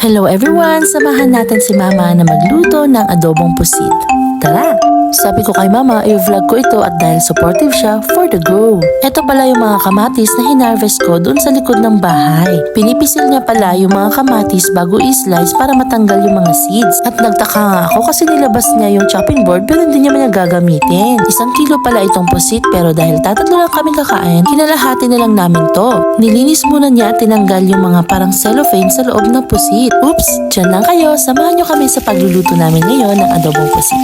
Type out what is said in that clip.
Hello everyone! Samahan natin si Mama na magluto ng adobong pusit. Tara! Sabi ko kay Mama, i-vlog ko ito at dahil supportive siya, for the go! Ito pala yung mga kamatis na hinarvest ko doon sa likod ng bahay. Pinipisil niya pala yung mga kamatis bago i-slice para matanggal yung mga seeds. At nagtaka nga ako kasi nilabas niya yung chopping board pero hindi niya man niya gagamitin. 1 kilo pala itong pusit pero dahil tatatlo lang kami kakain, kinalahati na lang namin to. Nilinis muna niya at tinanggal yung mga parang cellophane sa loob ng pusit. Oops! Diyan lang kayo, samahan niyo kami sa pagluluto namin ngayon ng adobong pusit.